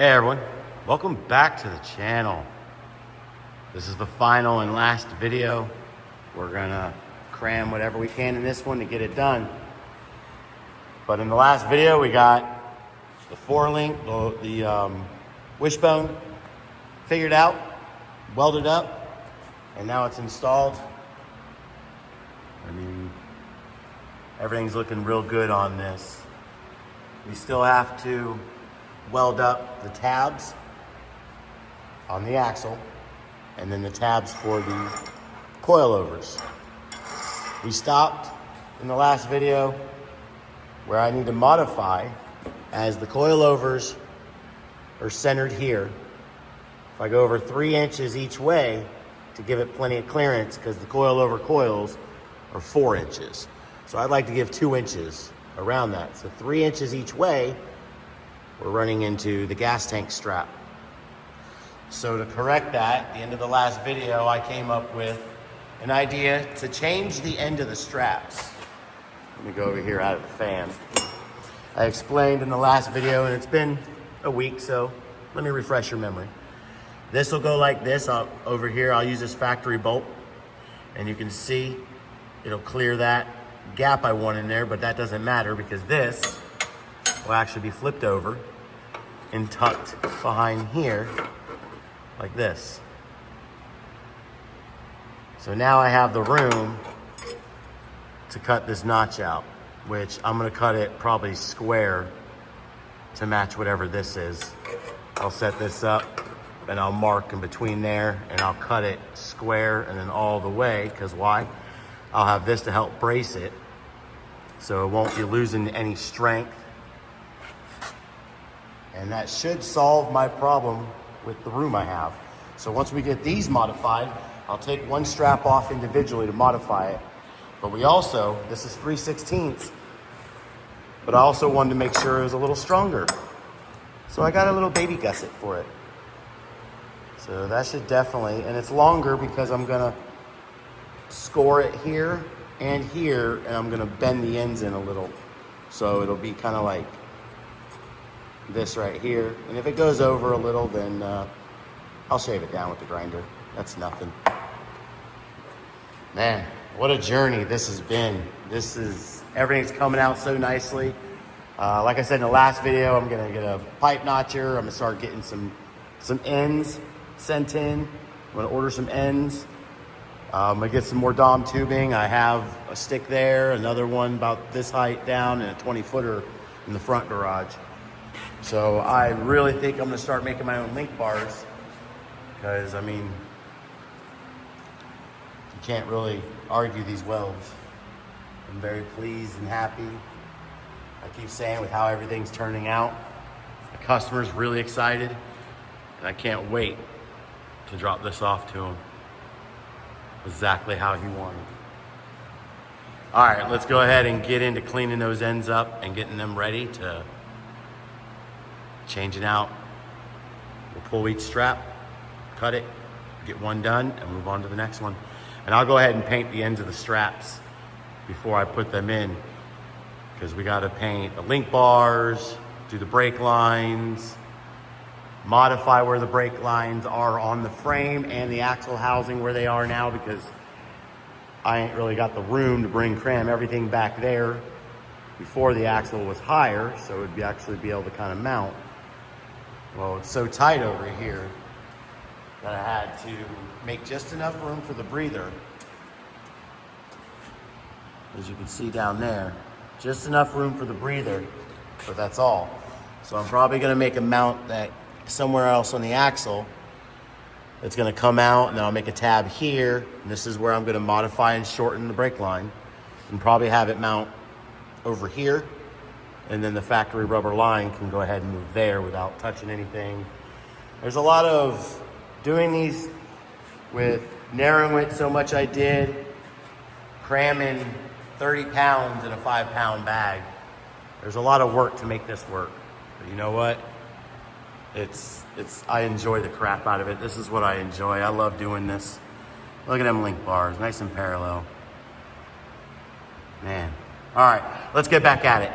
Hey everyone, welcome back to the channel. This is the final and last video. We're gonna cram whatever we can in this one to get it done. But in the last video, we got the the wishbone figured out, welded up, and now it's installed. I mean, everything's looking real good on this. We still have to weld up the tabs on the axle and then the tabs for the coilovers. We stopped in the last video where I need to modify, as the coilovers are centered here. If I go over 3 inches each way to give it plenty of clearance, because the coilover coils are 4 inches. So I'd like to give 2 inches around that. So 3 inches each way, we're running into the gas tank strap. So to correct that, at the end of the last video, I came up with an idea to change the end of the straps. Let me go over here out of the fan. I explained in the last video, and it's been a week, so let me refresh your memory. This will go like this. Over here, I'll use this factory bolt, and you can see it'll clear that gap I want in there, but that doesn't matter because this will actually be flipped over and tucked behind here like this. So now I have the room to cut this notch out, which I'm gonna cut it probably square to match whatever this is. I'll set this up and I'll mark in between there and I'll cut it square and then all the way, because why? I'll have this to help brace it so it won't be losing any strength. And that should solve my problem with the room I have. So once we get these modified, I'll take one strap off individually to modify it. But we also, this is 3/16, but I also wanted to make sure it was a little stronger. So I got a little baby gusset for it. So that should definitely, and it's longer because I'm gonna score it here and here, and I'm gonna bend the ends in a little. So it'll be kind of like this right here. And if it goes over a little, then I'll shave it down with the grinder. That's nothing. Man, what a journey this has been. Everything's coming out so nicely. Like I said in the last video, I'm gonna get a pipe notcher. I'm gonna start getting some ends sent in. I'm gonna order some ends. I'm gonna get some more Dom tubing. I have a stick there, another one about this height down, and a 20-footer in the front garage. So I really think I'm gonna start making my own link bars, because I mean, you can't really argue these welds. I'm very pleased and happy. I keep saying with how everything's turning out. The customer's really excited, and I can't wait to drop this off to him exactly how he wanted. All right, let's go ahead and get into cleaning those ends up and getting them ready to change it out. We'll pull each strap, cut it, get one done, and move on to the next one. And I'll go ahead and paint the ends of the straps before I put them in, because we gotta paint the link bars, do the brake lines, modify where the brake lines are on the frame and the axle housing where they are now, because I ain't really got the room to cram everything back there. Before the axle was higher, so it would actually be able to kind of mount. Well, it's so tight over here that I had to make just enough room for the breather. As you can see down there, just enough room for the breather, but that's all. So I'm probably gonna make a mount that somewhere else on the axle that's gonna come out, and then I'll make a tab here, and this is where I'm gonna modify and shorten the brake line, and probably have it mount over here, and then the factory rubber line can go ahead and move there without touching anything. There's a lot of doing these with narrowing it so much I did, cramming 30 pounds in a 5-pound bag. There's a lot of work to make this work. But you know what? I enjoy the crap out of it. This is what I enjoy. I love doing this. Look at them link bars, nice and parallel. Man. All right, let's get back at it.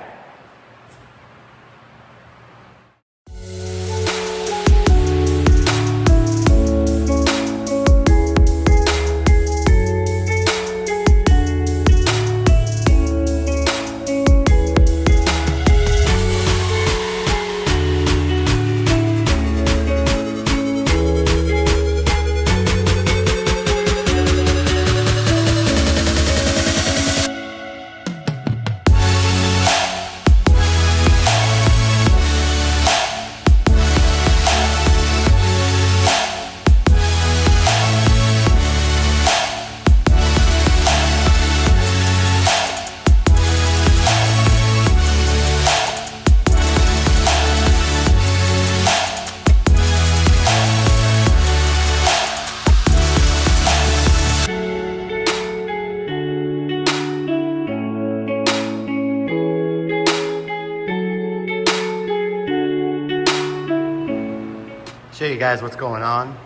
show you guys what's going on,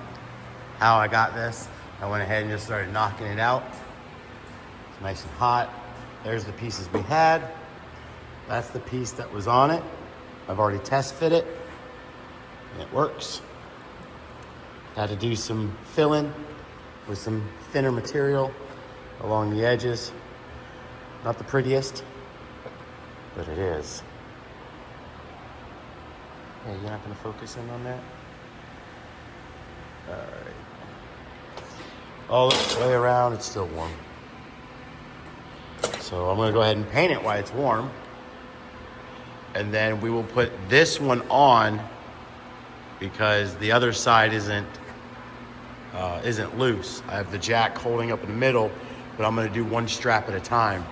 how I got this. I went ahead and just started knocking it out. It's nice and hot. There's the pieces we had. That's the piece that was on it. I've already test fit it, and it works. Had to do some filling with some thinner material along the edges. Not the prettiest, but it is. Hey, you're not gonna focus in on that? All right. All the way around, it's still warm. So I'm gonna go ahead and paint it while it's warm. And then we will put this one on because the other side isn't loose. I have the jack holding up in the middle, but I'm gonna do one strap at a time.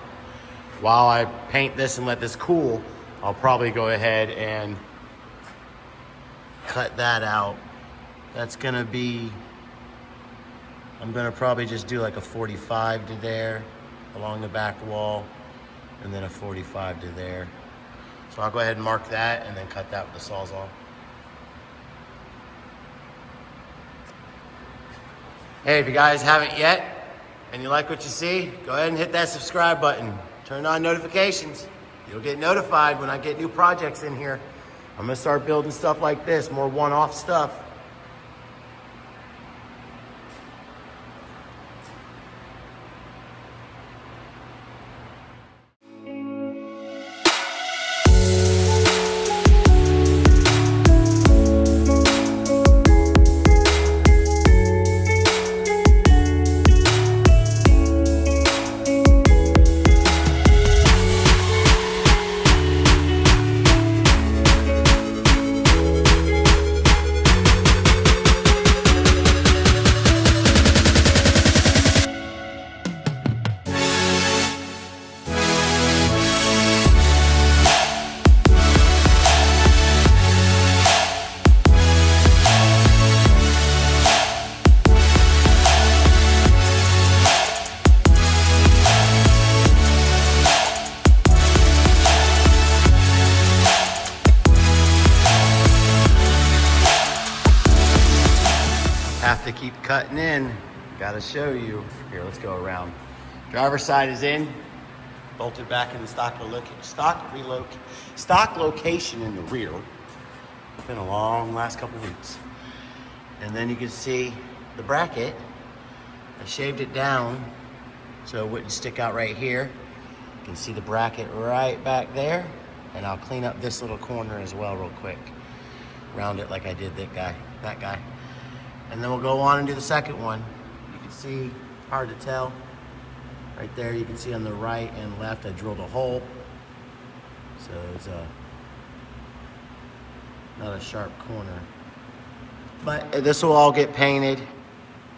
While I paint this and let this cool, I'll probably go ahead and cut that out. That's gonna be, I'm gonna probably just do like a 45 to there along the back wall, and then a 45 to there. So I'll go ahead and mark that and then cut that with the Sawzall. Hey, if you guys haven't yet and you like what you see, go ahead and hit that subscribe button. Turn on notifications. You'll get notified when I get new projects in here. I'm gonna start building stuff like this, more one-off stuff. Have to keep cutting in. Gotta show you. Here, let's go around. Driver's side is in, bolted back in the stock location in the rear. It's been a long last couple weeks. And then you can see the bracket. I shaved it down so it wouldn't stick out right here. You can see the bracket right back there. And I'll clean up this little corner as well real quick. Round it like I did that guy. And then we'll go on and do the second one. You can see, hard to tell. Right there, you can see on the right and left, I drilled a hole. So it's not a sharp corner. But this will all get painted.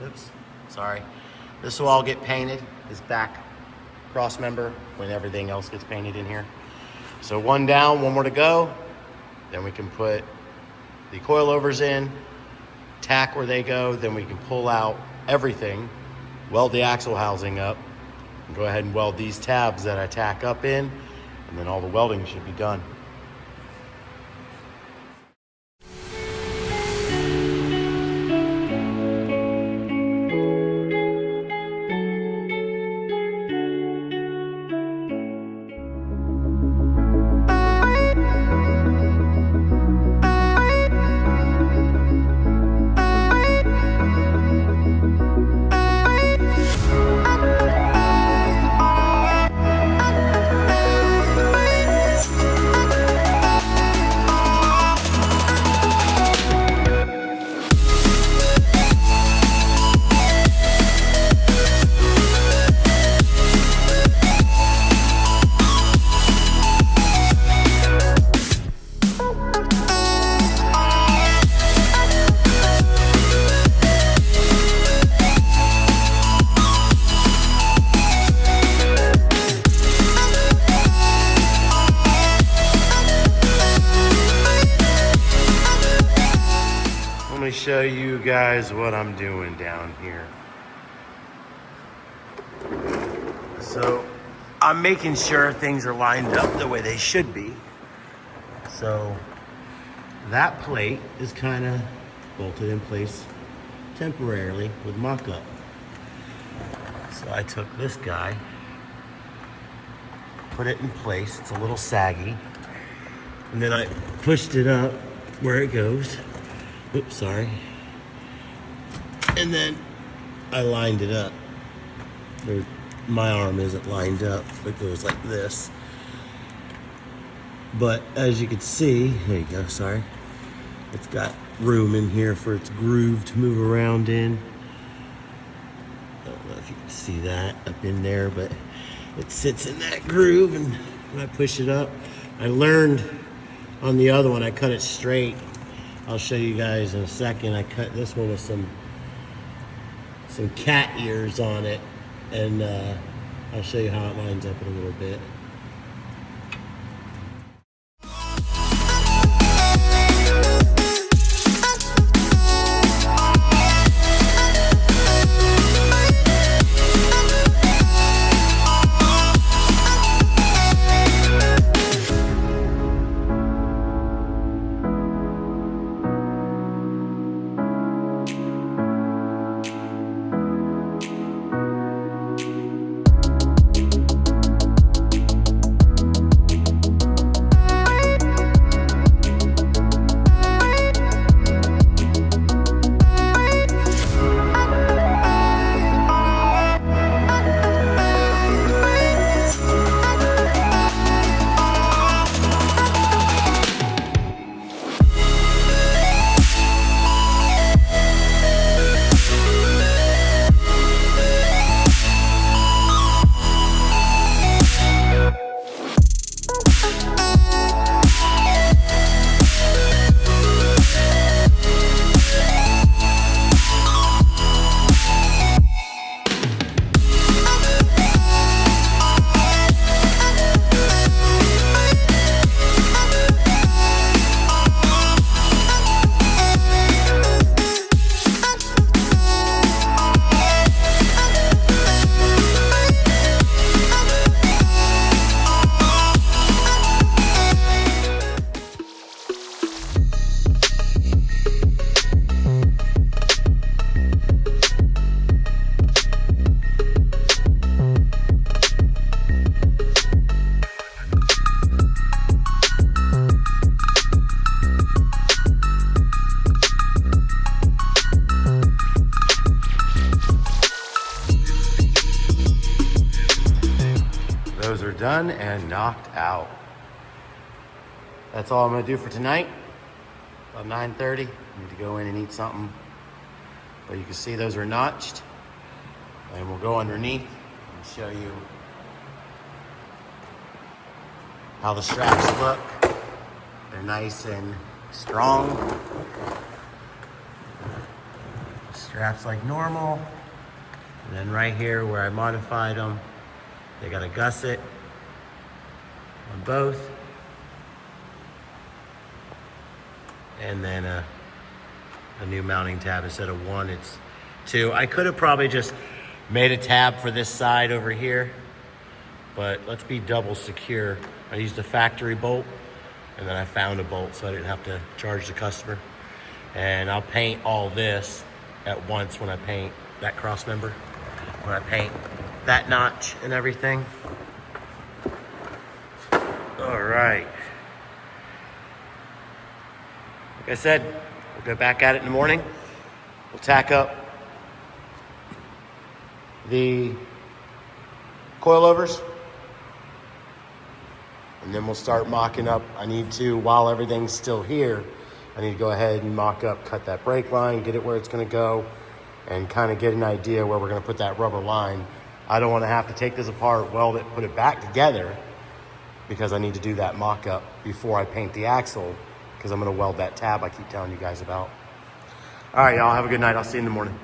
Oops, sorry. This will all get painted, this back cross member, when everything else gets painted in here. So one down, one more to go. Then we can put the coilovers in, tack where they go, then we can pull out everything, weld the axle housing up, and go ahead and weld these tabs that I tack up in, and then all the welding should be done. Show you guys what I'm doing down here. So I'm making sure things are lined up the way they should be. So that plate is kind of bolted in place temporarily with mock-up. So I took this guy, put it in place. It's a little saggy. And then I pushed it up where it goes. Oops, sorry. And then I lined it up. My arm isn't lined up. It goes like this. But as you can see, there you go, sorry. It's got room in here for its groove to move around in. I don't know if you can see that up in there, but it sits in that groove, and when I push it up, I learned on the other one, I cut it straight. I'll show you guys in a second. I cut this one with some cat ears on it, and I'll show you how it lines up in a little bit. Those are done and knocked out. That's all I'm gonna do for tonight. About 9:30, I need to go in and eat something. But you can see those are notched. And we'll go underneath and show you how the straps look. They're nice and strong. Straps like normal. And then right here where I modified them, they got a gusset on both. And then a new mounting tab. Instead of one, it's two. I could have probably just made a tab for this side over here, but let's be double secure. I used a factory bolt, and then I found a bolt so I didn't have to charge the customer. And I'll paint all this at once when I paint that cross member, when I paint that notch and everything. All right. Like I said, we'll go back at it in the morning. We'll tack up the coilovers, and then we'll start mocking up. I need to, while everything's still here, I need to go ahead and mock up, cut that brake line, get it where it's gonna go, and kind of get an idea where we're gonna put that rubber line. I don't wanna have to take this apart, weld it, put it back together, because I need to do that mock up before I paint the axle, because I'm gonna weld that tab I keep telling you guys about. All right, y'all, have a good night. I'll see you in the morning.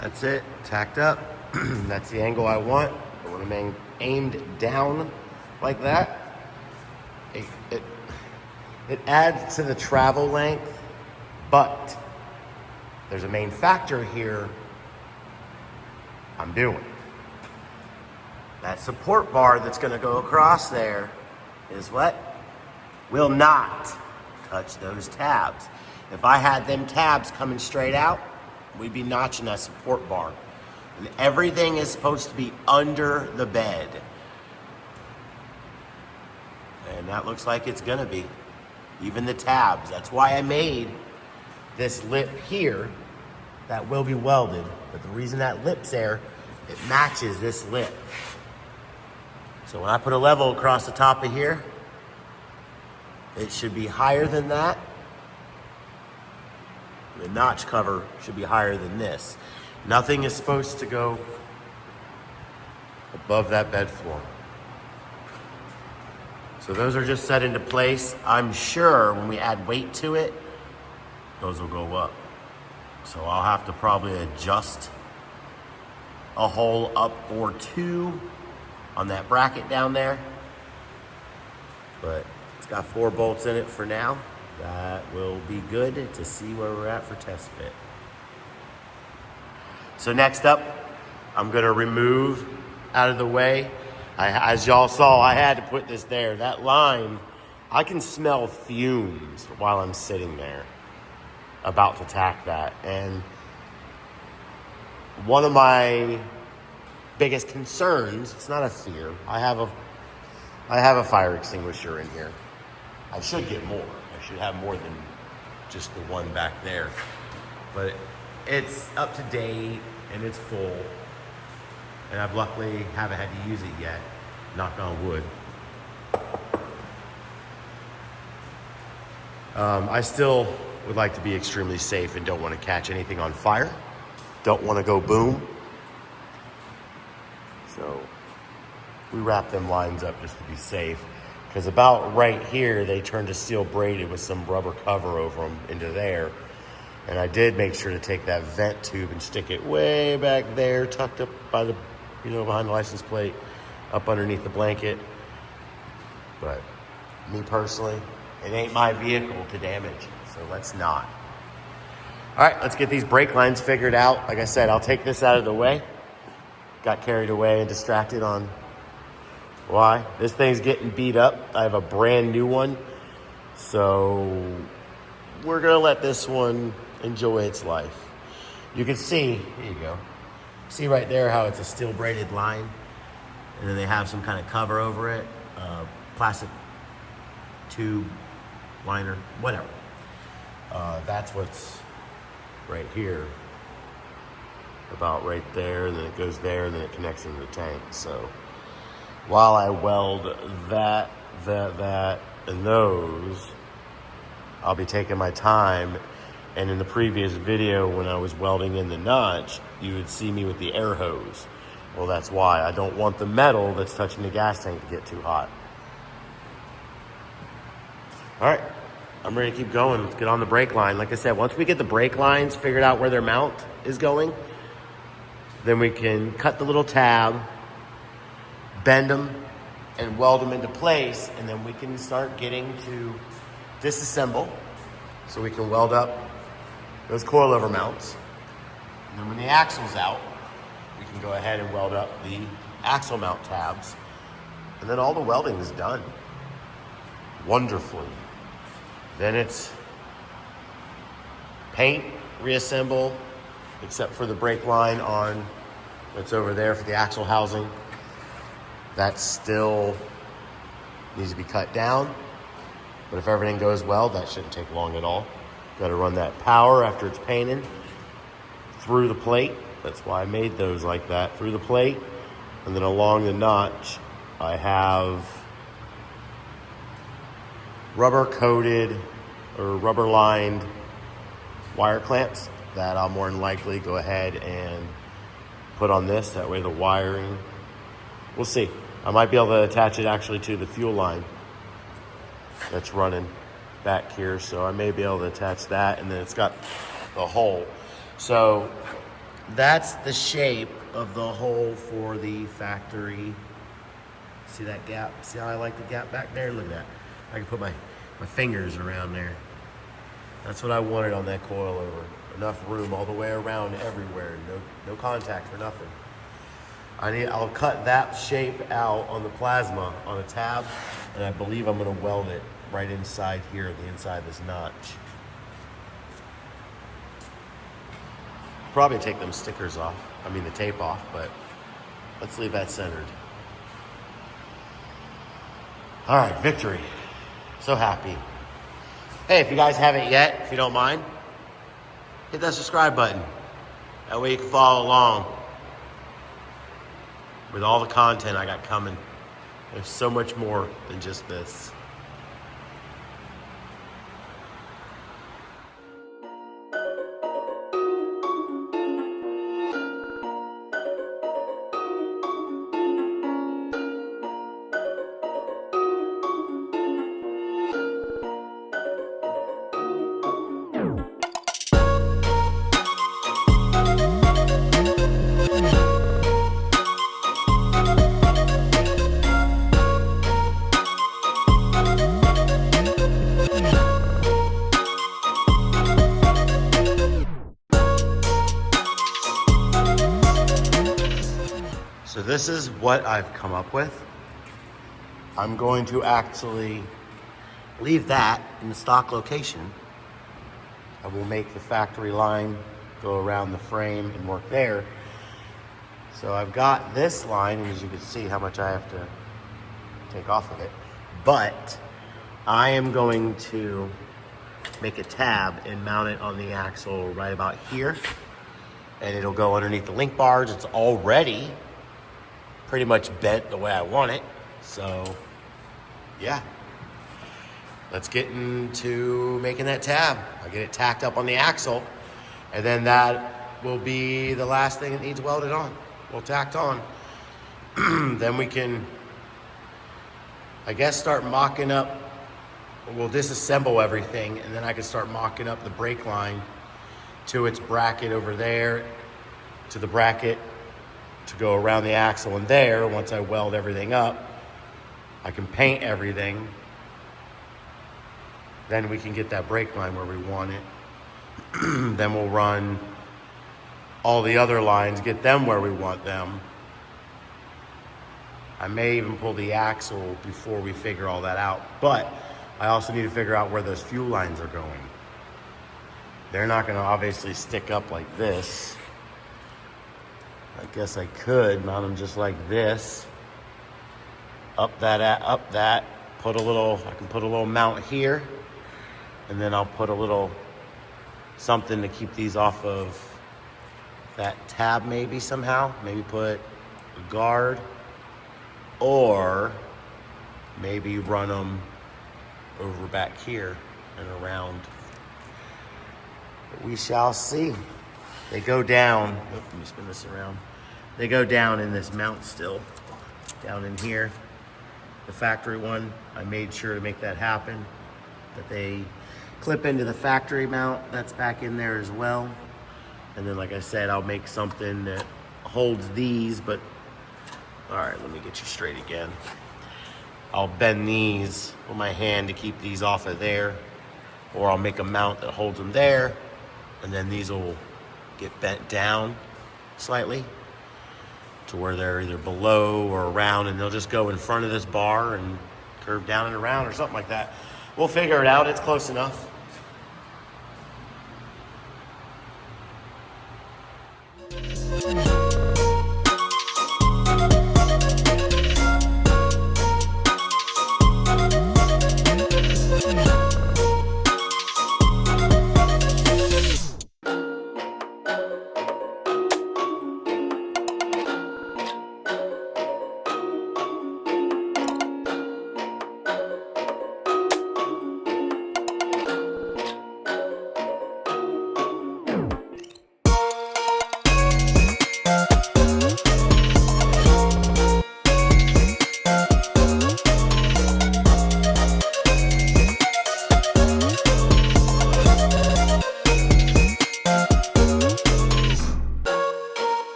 That's it, tacked up. That's the angle I want. I want them aimed down like that. It adds to the travel length, but there's a main factor here I'm doing. That support bar that's gonna go across there is what? Will not touch those tabs. If I had them tabs coming straight out, we'd be notching that support bar. And everything is supposed to be under the bed. And that looks like it's gonna be. Even the tabs. That's why I made this lip here that will be welded. But the reason that lip's there, it matches this lip. So when I put a level across the top of here, it should be higher than that. The notch cover should be higher than this. Nothing is supposed to go above that bed floor. So those are just set into place. I'm sure when we add weight to it, those will go up. So I'll have to probably adjust a hole up or two on that bracket down there. But it's got 4 bolts in it for now. That will be good to see where we're at for test fit. So next up, I'm gonna remove out of the way. As y'all saw, I had to put this there. That line, I can smell fumes while I'm sitting there about to tack that. And one of my biggest concerns, it's not a fear, I have a fire extinguisher in here. I should get more. I should have more than just the one back there. But it's up to date and it's full. And I've luckily haven't had to use it yet, knock on wood. I still would like to be extremely safe and don't want to catch anything on fire. Don't want to go boom. So we wrap them lines up just to be safe. Because about right here, they turned to steel braided with some rubber cover over them into there. And I did make sure to take that vent tube and stick it way back there, tucked up by the, behind the license plate, up underneath the blanket. But me personally, it ain't my vehicle to damage, so let's not. All right, let's get these brake lines figured out. Like I said, I'll take this out of the way. Got carried away and distracted on why. This thing's getting beat up. I have a brand new one. So we're gonna let this one enjoy its life. You can see, here you go. See right there how it's a steel braided line. And then they have some kind of cover over it. Plastic tube, liner, whatever. That's what's right here. About right there, and then it goes there, and then it connects into the tank. So while I weld that, and those, I'll be taking my time. And in the previous video, when I was welding in the notch, you would see me with the air hose. Well, that's why. I don't want the metal that's touching the gas tank to get too hot. All right, I'm ready to keep going. Let's get on the brake line. Like I said, once we get the brake lines figured out where their mount is going, then we can cut the little tab, bend them, and weld them into place, and then we can start getting to disassemble so we can weld up those coilover mounts. And then when the axle's out, we can go ahead and weld up the axle mount tabs. And then all the welding is done wonderfully. Then it's paint, reassemble, except for the brake line on that's over there for the axle housing. That still needs to be cut down. But if everything goes well, that shouldn't take long at all. Got to run that power after it's painted through the plate. That's why I made those like that, through the plate. And then along the notch, I have rubber coated or rubber lined wire clamps that I'll more than likely go ahead and put on this. That way the wiring, we'll see. I might be able to attach it actually to the fuel line that's running back here. So I may be able to attach that, and then it's got the hole. So that's the shape of the hole for the factory. See that gap? See how I like the gap back there? Look at that. I can put my fingers around there. That's what I wanted on that coilover. Enough room all the way around everywhere. No contact for nothing. I'll cut that shape out on the plasma on a tab, and I believe I'm gonna weld it right inside here, the inside of this notch. Probably take them stickers off, the tape off, but let's leave that centered. All right, victory. So happy. Hey, if you guys haven't yet, if you don't mind, hit that subscribe button. That way you can follow along with all the content I got coming. There's so much more than just this. So this is what I've come up with. I'm going to actually leave that in the stock location. I will make the factory line go around the frame and work there. So I've got this line, and as you can see how much I have to take off of it. But I am going to make a tab and mount it on the axle right about here. And it'll go underneath the link bars. It's already pretty much bent the way I want it. So yeah, let's get into making that tab. I'll get it tacked up on the axle, and then that will be the last thing that needs welded on. Well, tacked on. Then we can, I guess, start mocking up. We'll disassemble everything, and then I can start mocking up the brake line to its bracket over there, to the bracket to go around the axle and there. Once I weld everything up, I can paint everything. Then we can get that brake line where we want it. Then we'll run all the other lines, get them where we want them. I may even pull the axle before we figure all that out, but I also need to figure out where those fuel lines are going. They're not gonna obviously stick up like this. I guess I could mount them just like this. Up that, put a little, I can put a little mount here, and then I'll put a little something to keep these off of that tab maybe somehow. Maybe put a guard, or maybe run them over back here and around. But we shall see. They go down, let me spin this around. They go down in this mount still, down in here. The factory one, I made sure to make that happen, that they clip into the factory mount. That's back in there as well. And then, like I said, I'll make something that holds these, but all right, let me get you straight again. I'll bend these with my hand to keep these off of there, or I'll make a mount that holds them there, and then these will get bent down slightly to where they're either below or around, and they'll just go in front of this bar and curve down and around or something like that. We'll figure it out. It's close enough.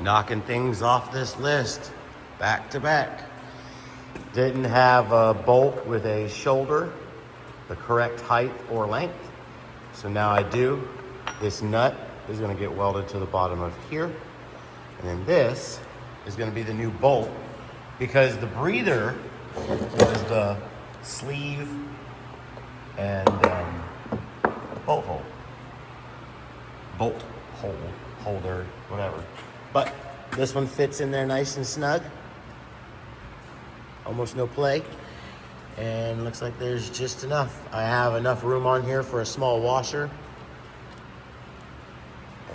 knocking things off this list back to back. Didn't have a bolt with a shoulder, the correct height or length. So now I do. This nut is gonna get welded to the bottom of here. And then this is gonna be the new bolt, because the breather, which is the sleeve and bolt hole, holder, whatever. But this one fits in there nice and snug. Almost no play. And looks like there's just enough. I have enough room on here for a small washer.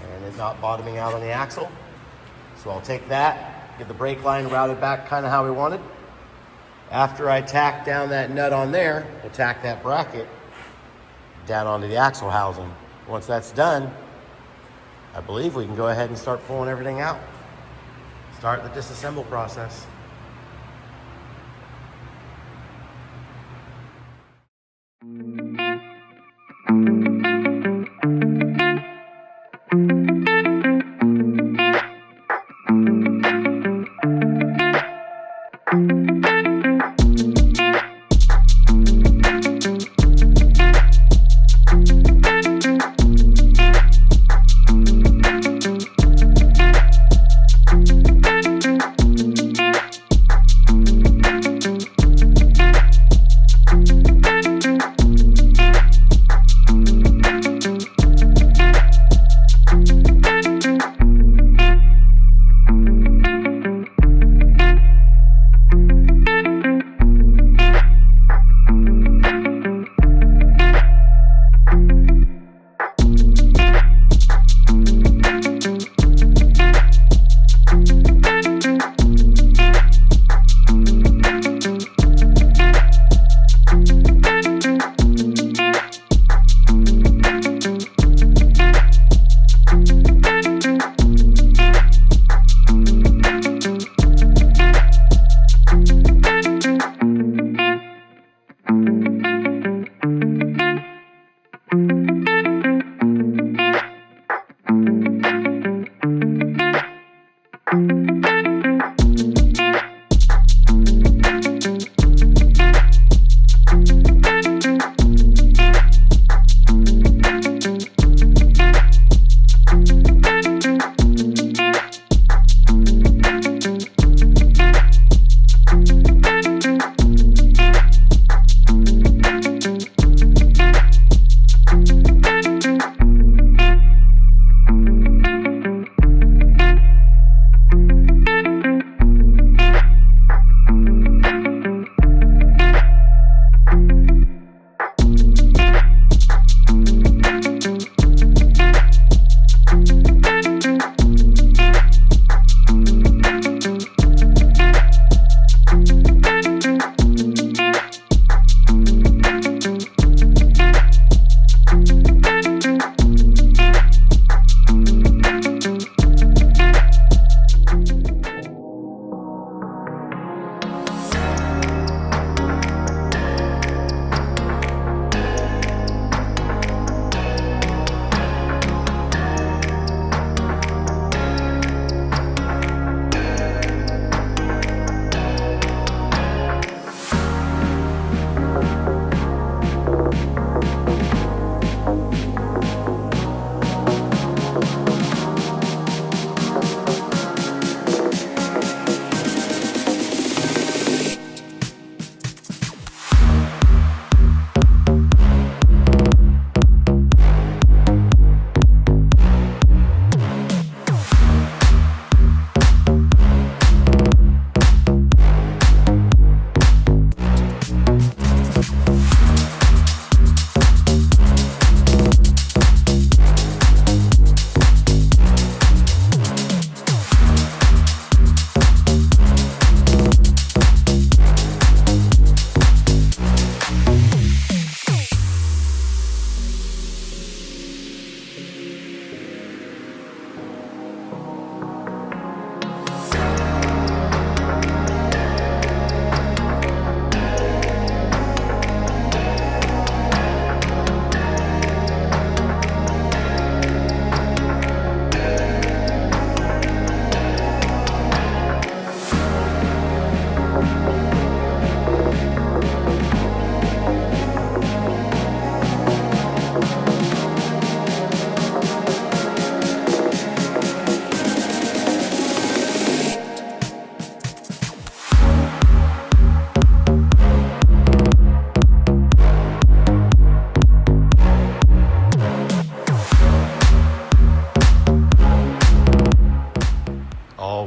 And it's not bottoming out on the axle. So I'll take that, get the brake line routed back kind of how we wanted. After I tack down that nut on there, I'll tack that bracket down onto the axle housing. Once that's done, I believe we can go ahead and start pulling everything out. Start the disassemble process.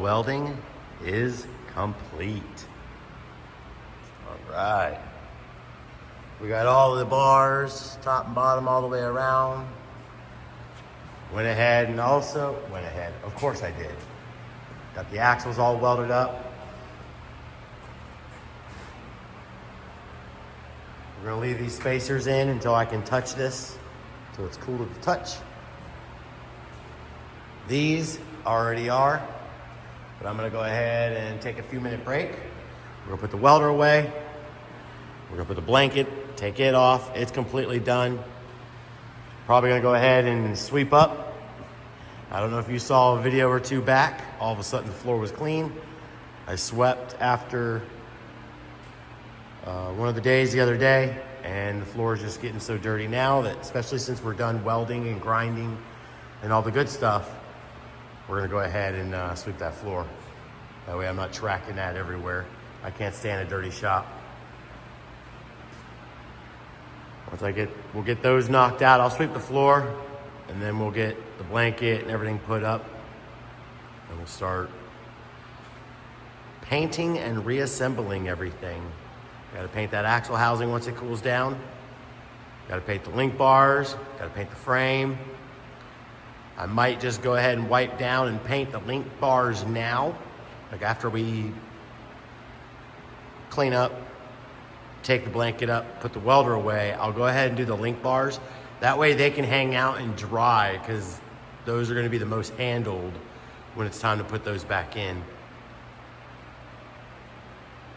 welding is complete. All right. We got all the bars, top and bottom, all the way around. Went ahead, of course I did. Got the axles all welded up. We're gonna leave these spacers in until I can touch this, so it's cool to touch. These already are, but I'm gonna go ahead and take a few minute break. We're gonna put the welder away. We're gonna put the blanket, take it off. It's completely done. Probably gonna go ahead and sweep up. I don't know if you saw a video or two back. All of a sudden the floor was clean. I swept after one of the days the other day, and the floor is just getting so dirty now that, especially since we're done welding and grinding and all the good stuff, we're gonna go ahead and sweep that floor. That way I'm not tracking that everywhere. I can't stand a dirty shop. Once we'll get those knocked out, I'll sweep the floor, and then we'll get the blanket and everything put up, and we'll start painting and reassembling everything. Gotta paint that axle housing once it cools down. Gotta paint the link bars, gotta paint the frame. I might just go ahead and wipe down and paint the link bars now. Like after we clean up, take the blanket up, put the welder away, I'll go ahead and do the link bars. That way they can hang out and dry, because those are gonna be the most handled when it's time to put those back in.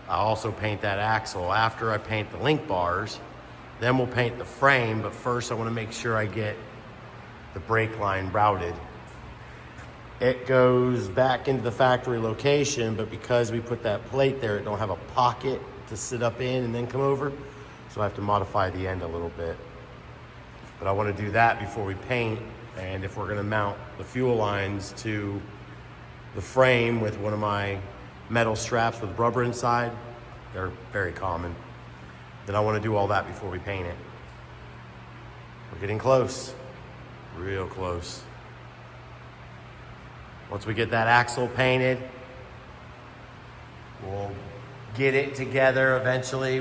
I'll also paint that axle after I paint the link bars. Then we'll paint the frame, but first I wanna make sure I get the brake line routed. It goes back into the factory location, but because we put that plate there, it don't have a pocket to sit up in and then come over. So I have to modify the end a little bit. But I wanna do that before we paint. And if we're gonna mount the fuel lines to the frame with one of my metal straps with rubber inside, they're very common, then I wanna do all that before we paint it. We're getting close, real close. Once we get that axle painted, we'll get it together eventually.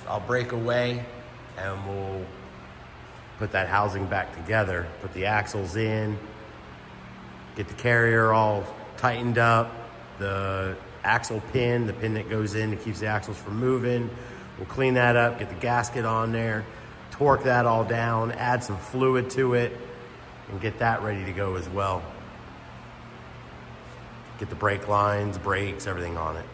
I'll break away and we'll put that housing back together, put the axles in, get the carrier all tightened up, the axle pin, the pin that goes in that keeps the axles from moving. We'll clean that up, get the gasket on there, torque that all down, add some fluid to it, and get that ready to go as well. Get the brake lines, brakes, everything on it.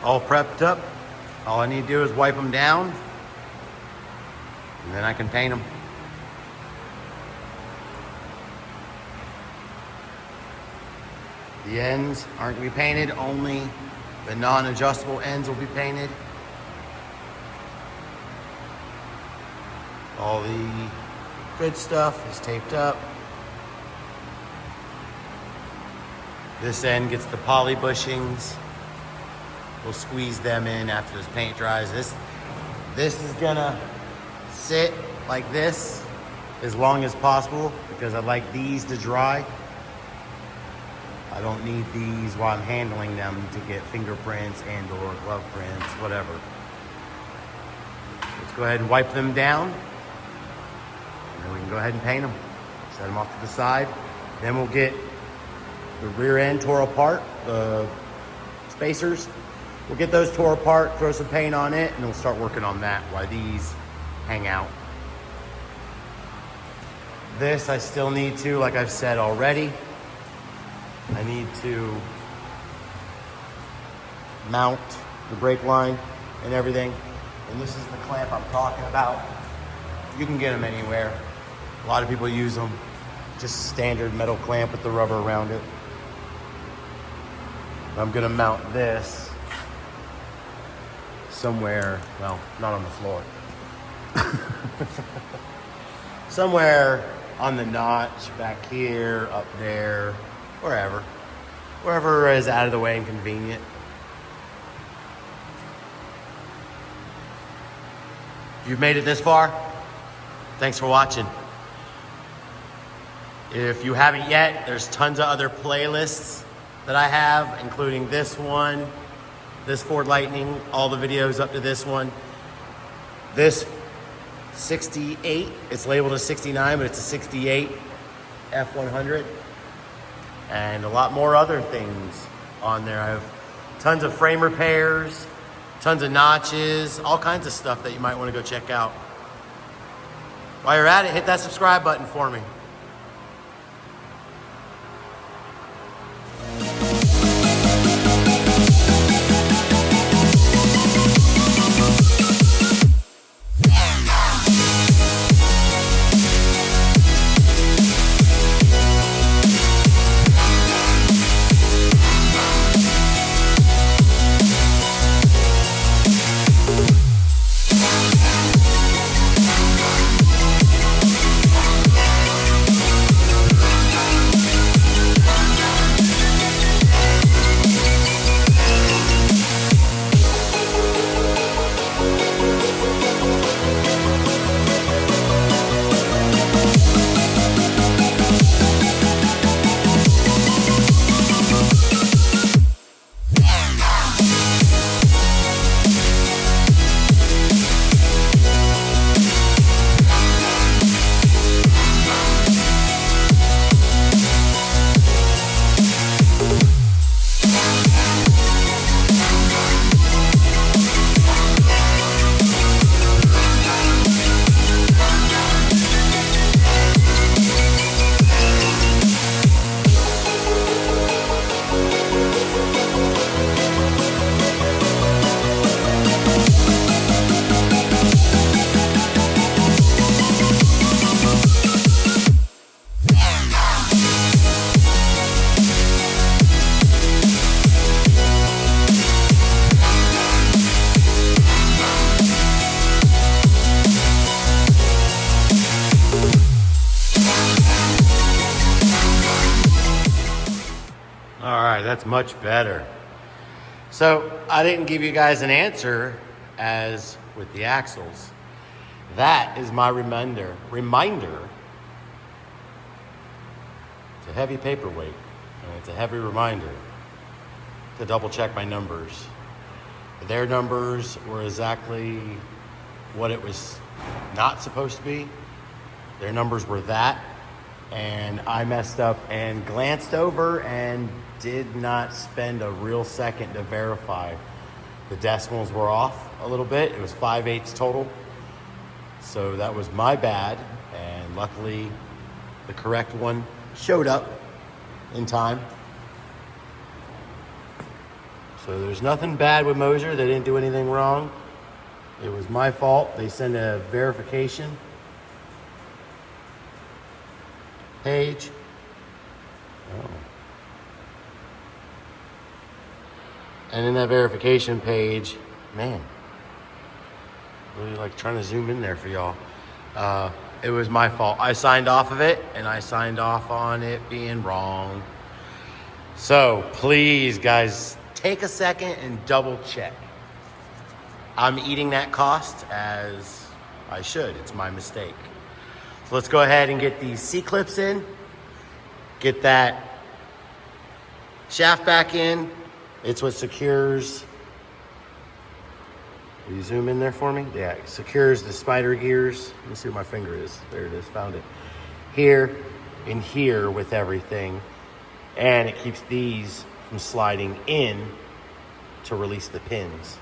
All prepped up. All I need to do is wipe them down, and then I can paint them. The ends aren't gonna be painted, only the non-adjustable ends will be painted. All the good stuff is taped up. This end gets the poly bushings. We'll squeeze them in after this paint dries. This is gonna sit like this as long as possible because I like these to dry. I don't need these while I'm handling them to get fingerprints and or glove prints, whatever. Let's go ahead and wipe them down, and then we can go ahead and paint them. Set them off to the side. Then we'll get the rear end tore apart, the spacers. We'll get those tore apart, throw some paint on it, and we'll start working on that while these hang out. This I still need to, like I've said already, I need to mount the brake line and everything. And this is the clamp I'm talking about. You can get them anywhere. A lot of people use them. Just a standard metal clamp with the rubber around it. I'm gonna mount this somewhere, well, not on the floor. Somewhere on the notch, back here, up there, wherever. Wherever is out of the way and convenient. If you've made it this far, thanks for watching. If you haven't yet, there's tons of other playlists that I have, including this one, this Ford Lightning, all the videos up to this one. This 68, it's labeled a 69, but it's a 68 F100. And a lot more other things on there. I have tons of frame repairs, tons of notches, all kinds of stuff that you might want to go check out. While you're at it, hit that subscribe button for me. That's much better. So I didn't give you guys an answer as with the axles. That is my reminder. It's a heavy paperweight, and it's a heavy reminder to double check my numbers. Their numbers were exactly what it was not supposed to be. Their numbers were that, and I messed up and glanced over and did not spend a real second to verify. The decimals were off a little bit. It was 5/8 total. So that was my bad. And luckily the correct one showed up in time. So there's nothing bad with Moser. They didn't do anything wrong. It was my fault. They sent a verification page. Oh. And in that verification page, man, really like trying to zoom in there for y'all. It was my fault. I signed off of it, and I signed off on it being wrong. So please, guys, take a second and double check. I'm eating that cost as I should. It's my mistake. So let's go ahead and get these C-clips in, get that shaft back in. It's what secures, will you zoom in there for me? Yeah, it secures the spider gears. Let me see where my finger is. There it is, found it. Here and here with everything. And it keeps these from sliding in to release the pins.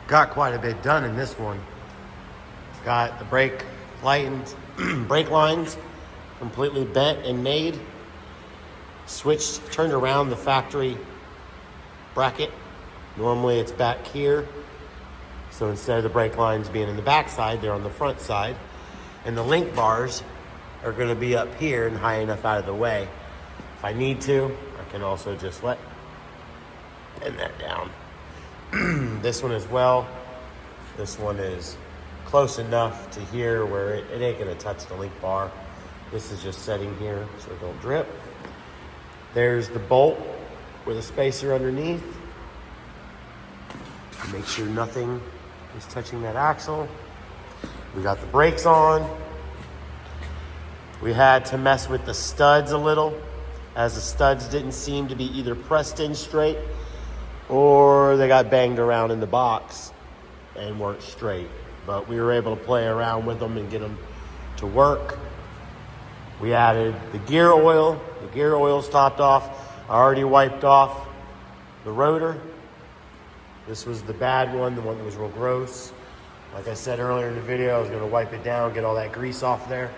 Got quite a bit done in this one. Got the brake lines, brake lines completely bent and made. Switched, turned around the factory bracket. Normally it's back here. So instead of the brake lines being in the back side, they're on the front side. And the link bars are gonna be up here and high enough out of the way. If I need to, I can also just pin that down. This one as well. This one is close enough to here where it ain't gonna touch the link bar. This is just setting here so it don't drip. There's the bolt with a spacer underneath. Make sure nothing is touching that axle. We got the brakes on. We had to mess with the studs a little, as the studs didn't seem to be either pressed in straight or they got banged around in the box and weren't straight. But we were able to play around with them and get them to work. We added the gear oil. The gear oil's topped off. I already wiped off the rotor. This was the bad one, the one that was real gross. Like I said earlier in the video, I was gonna wipe it down, get all that grease off there.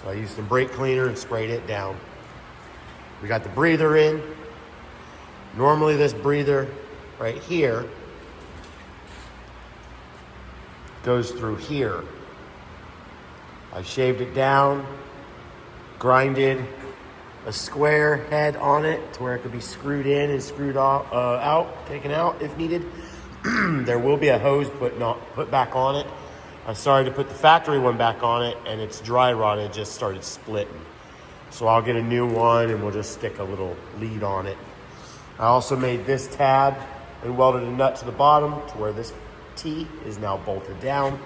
So I used some brake cleaner and sprayed it down. We got the breather in. Normally this breather right here goes through here. I shaved it down, grinded a square head on it to where it could be screwed in and screwed out, taken out if needed. There will be a hose put back on it. I started to put the factory one back on it and its dry rod had just started splitting. So I'll get a new one and we'll just stick a little lead on it. I also made this tab and welded a nut to the bottom to where this T is now bolted down.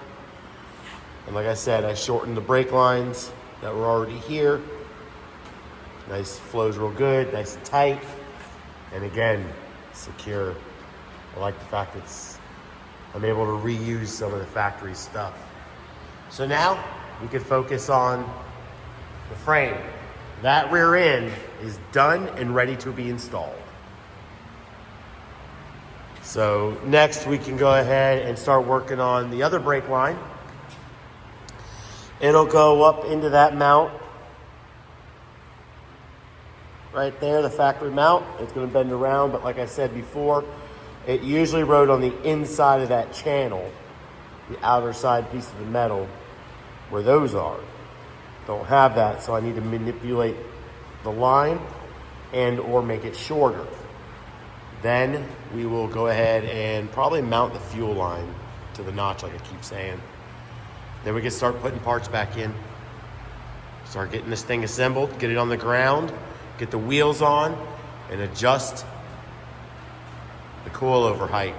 And like I said, I shortened the brake lines that were already here. Nice, flows real good, nice and tight. And again, secure. I like the fact that I'm able to reuse some of the factory stuff. So now we can focus on the frame. That rear end is done and ready to be installed. So next we can go ahead and start working on the other brake line. It'll go up into that mount right there, the factory mount. It's going to bend around, but like I said before, it usually rode on the inside of that channel, the outer side piece of the metal, where those are. Don't have that, so I need to manipulate the line and or make it shorter. Then we will go ahead and probably mount the fuel line to the notch like I keep saying. Then we can start putting parts back in. Start getting this thing assembled, get it on the ground, get the wheels on, and adjust the coilover height.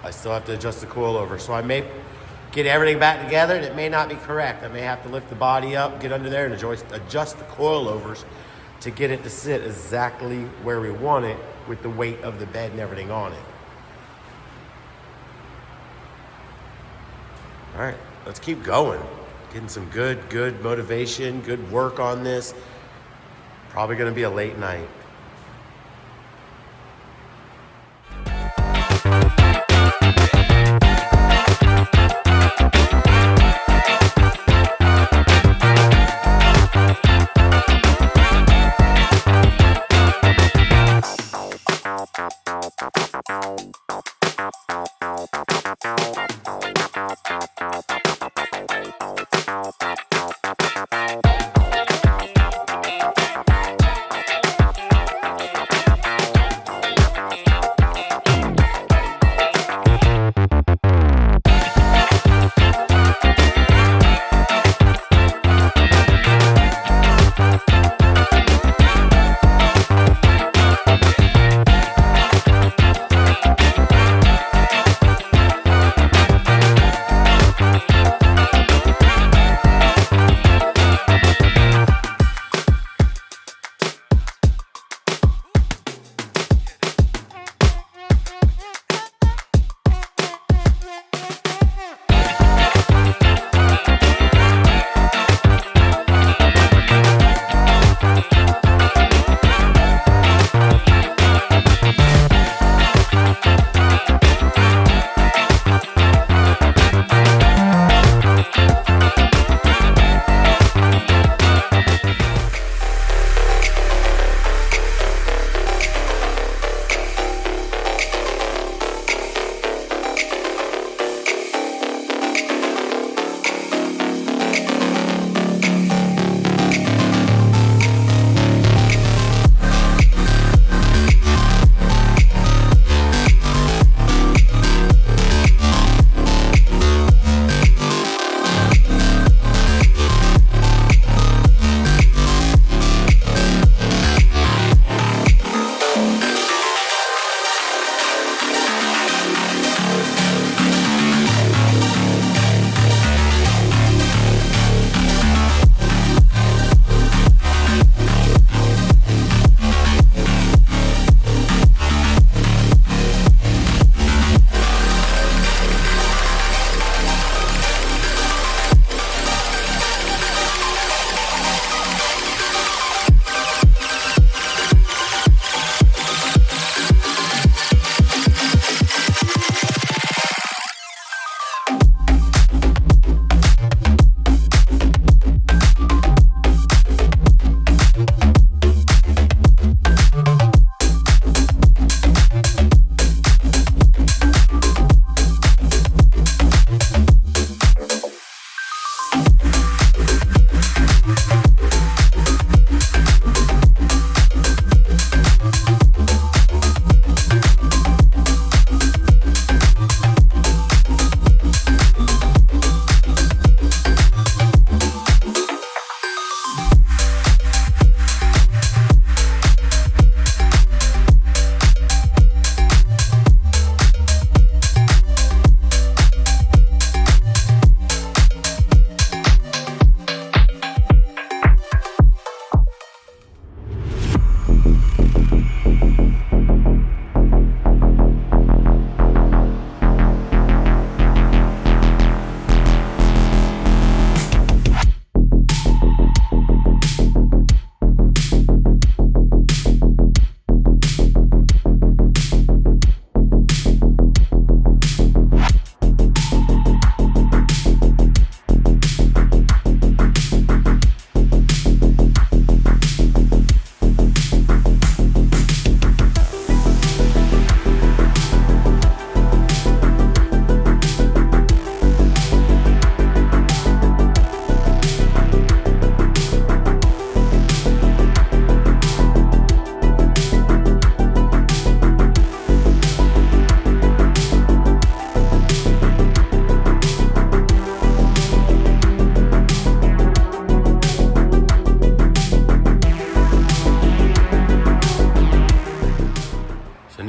I still have to adjust the coilover. So I may get everything back together and it may not be correct. I may have to lift the body up, get under there and adjust the coilovers to get it to sit exactly where we want it with the weight of the bed and everything on it. All right, let's keep going. Getting some good motivation, good work on this. Probably gonna be a late night.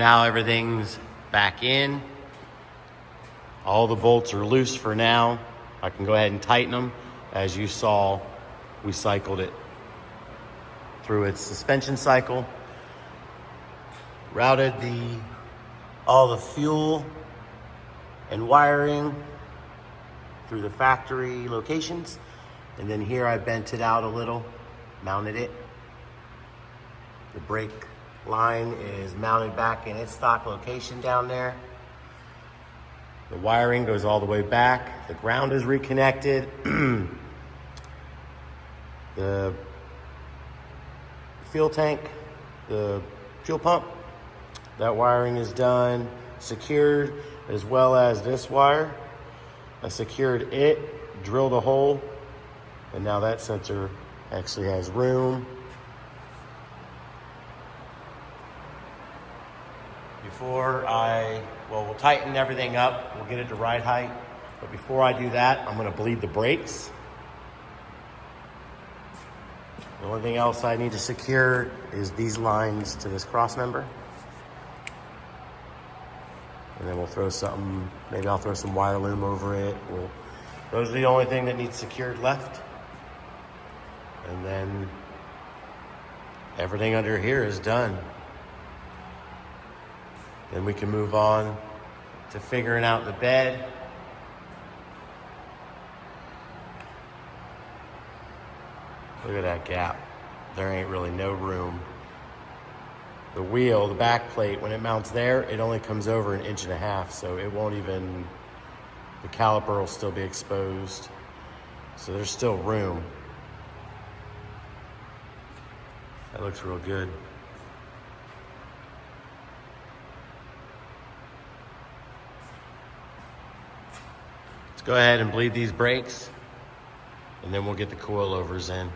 now everything's back in. All the bolts are loose for now. I can go ahead and tighten them. As you saw, we cycled it through its suspension cycle, routed all the fuel and wiring through the factory locations. And then here I bent it out a little, mounted it. The brake line is mounted back in its stock location down there. The wiring goes all the way back. The ground is reconnected. The fuel tank, the fuel pump, that wiring is done, secured, as well as this wire. I secured it, drilled a hole, and now that sensor actually has room. We'll tighten everything up, we'll get it to ride height, but before I do that, I'm gonna bleed the brakes. The only thing else I need to secure is these lines to this cross member. And then we'll throw something, maybe I'll throw some wire loom over it. Those are the only thing that needs secured left. And then everything under here is done. Then we can move on to figuring out the bed. Look at that gap. There ain't really no room. The wheel, the back plate, when it mounts there, it only comes over 1.5 inches, so it won't even, the caliper will still be exposed. So there's still room. That looks real good. Let's go ahead and bleed these brakes, and then we'll get the coilovers in.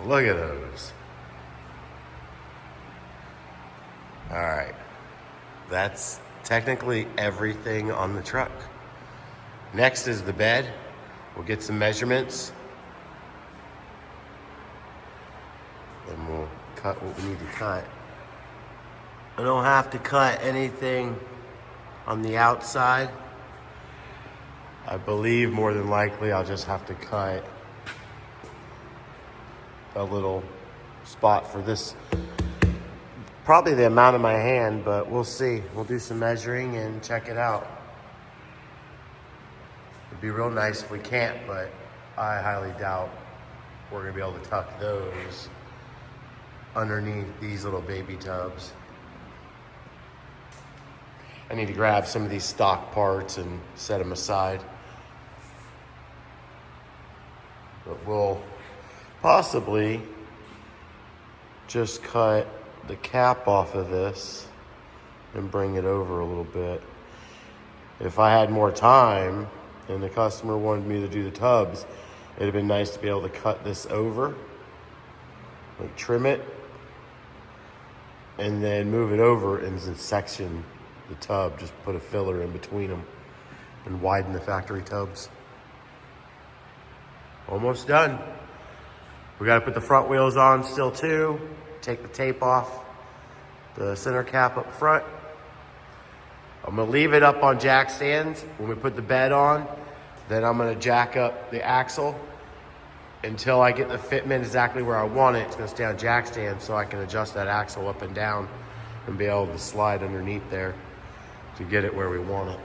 Look at those. All right. That's technically everything on the truck. Next is the bed. We'll get some measurements. And we'll cut what we need to cut. I don't have to cut anything on the outside. I believe more than likely I'll just have to cut a little spot for this. Probably the amount of my hand, but we'll see. We'll do some measuring and check it out. It'd be real nice if we can't, but I highly doubt we're gonna be able to tuck those underneath these little baby tubs. I need to grab some of these stock parts and set them aside. But we'll possibly just cut the cap off of this and bring it over a little bit. If I had more time and the customer wanted me to do the tubs, it'd have been nice to be able to cut this over, like trim it, and then move it over and then section the tub, just put a filler in between them and widen the factory tubs. Almost done. We got to put the front wheels on still too. Take the tape off the center cap up front. I'm gonna leave it up on jack stands. When we put the bed on, then I'm gonna jack up the axle until I get the fitment exactly where I want it. It's gonna stay on jack stands so I can adjust that axle up and down and be able to slide underneath there to get it where we want it.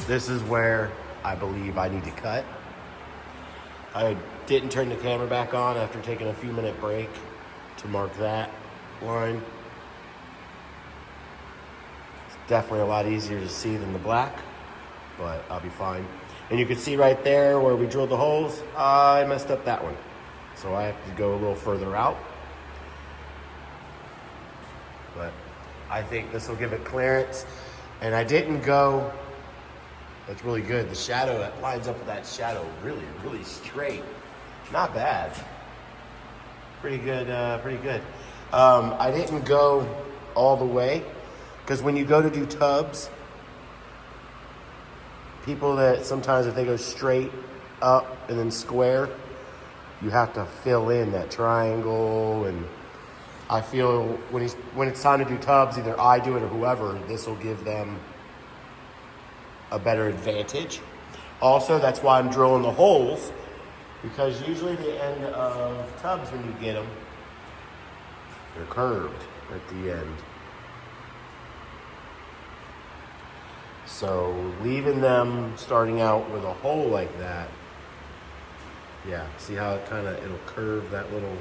This is where I believe I need to cut. I didn't turn the camera back on after taking a few minute break to mark that line. It's definitely a lot easier to see than the black, but I'll be fine. And you can see right there where we drilled the holes, I messed up that one. So I have to go a little further out. But I think this will give it clearance. And I didn't go, that's really good. The shadow, that lines up with that shadow really, really straight. Not bad. Pretty good, pretty good. I didn't go all the way, because when you go to do tubs, people that sometimes if they go straight up and then square, you have to fill in that triangle. And I feel when it's time to do tubs, either I do it or whoever, this will give them a better advantage. Also, that's why I'm drilling the holes, because usually the end of tubs, when you get them, they're curved at the end. So leaving them starting out with a hole like that, yeah, see how it it'll curve that little.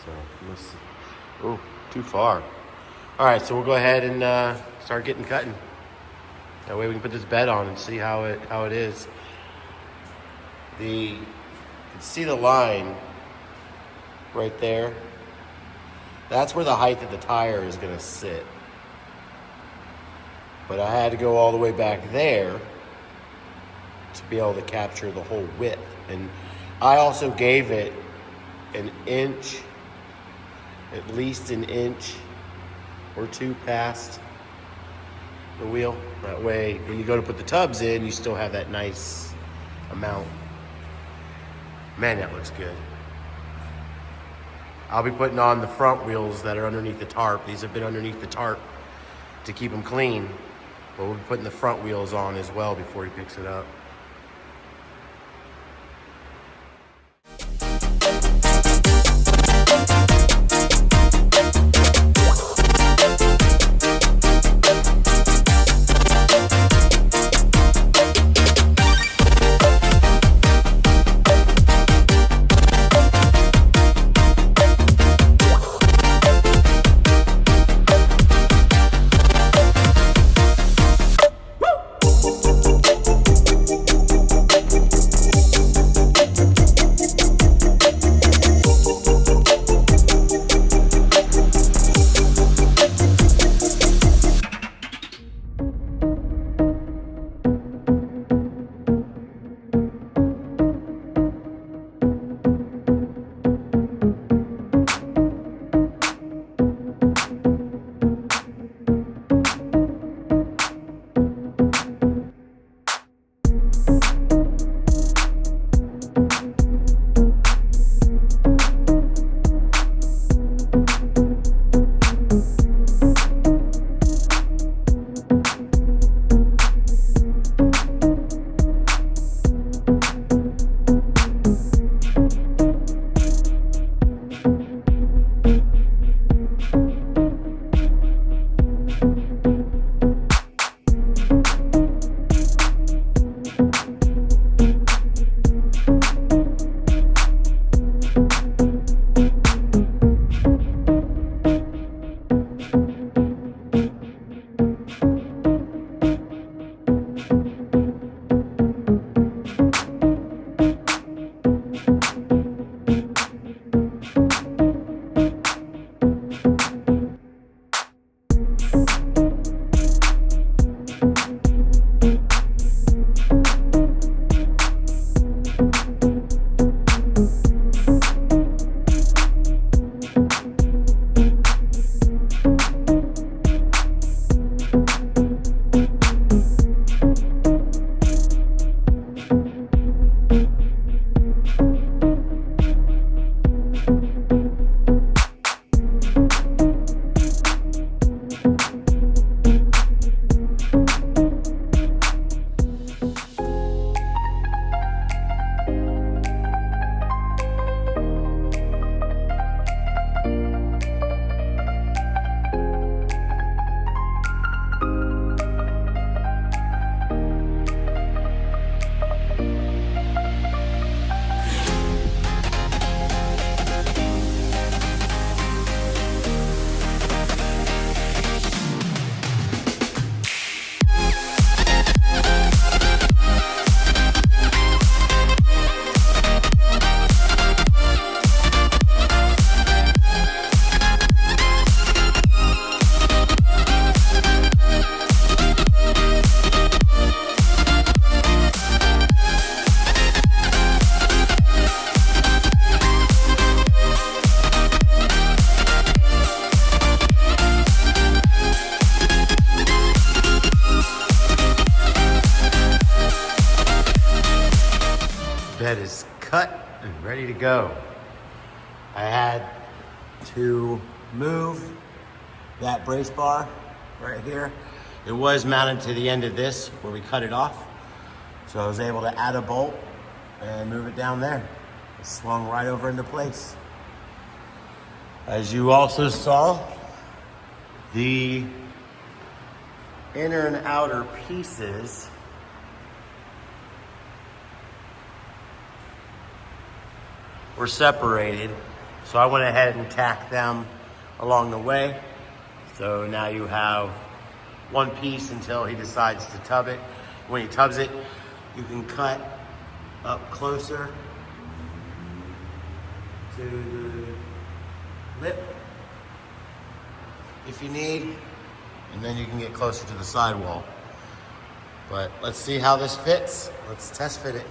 So let's see. Oh, too far. All right, so we'll go ahead and start getting cutting. That way we can put this bed on and see how it is. The can see the line right there. That's where the height of the tire is gonna sit. But I had to go all the way back there to be able to capture the whole width. And I also gave it an inch, at least an inch or two past the wheel. That way, when you go to put the tubs in, you still have that nice amount. Man, that looks good. I'll be putting on the front wheels that are underneath the tarp. These have been underneath the tarp to keep them clean. But we'll be putting the front wheels on as well before he picks it up. Bed is cut and ready to go. I had to move that brace bar right here. It was mounted to the end of this where we cut it off. So I was able to add a bolt and move it down there. It swung right over into place. As you also saw, the inner and outer pieces were separated. So I went ahead and tacked them along the way. So now you have one piece until he decides to tub it. When he tubs it, you can cut up closer to the lip if you need, and then you can get closer to the sidewall. But let's see how this fits. Let's test fit it.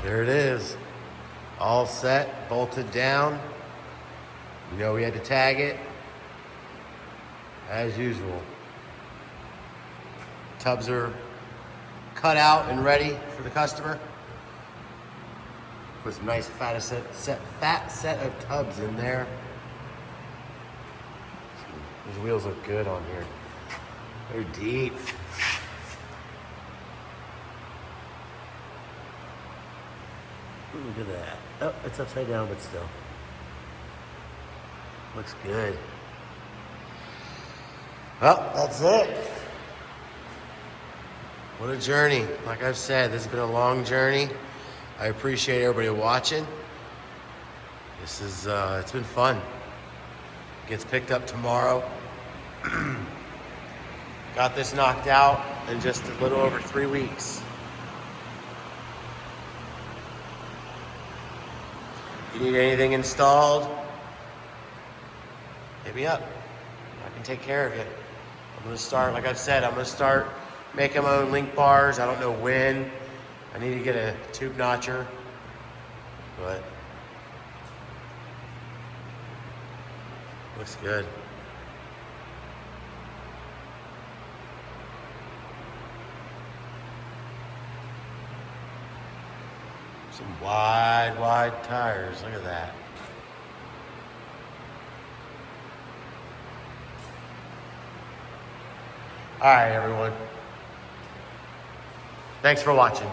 There it is, all set, bolted down. You know we had to tag it, as usual. Tubs are cut out and ready for the customer. Put some nice fat set of tubs in there. These wheels look good on here. They're deep. Look at that. Oh, it's upside down, but still. Looks good. Well, that's it. What a journey. Like I've said, this has been a long journey. I appreciate everybody watching. This is, it's been fun. Gets picked up tomorrow. Got this knocked out in just a little over 3 weeks. If you need anything installed, hit me up. I can take care of it. I'm gonna start, like I've said, I'm gonna start making my own link bars. I don't know when. I need to get a tube notcher, but looks good. Some wide tires. Look at that. All right, everyone. Thanks for watching.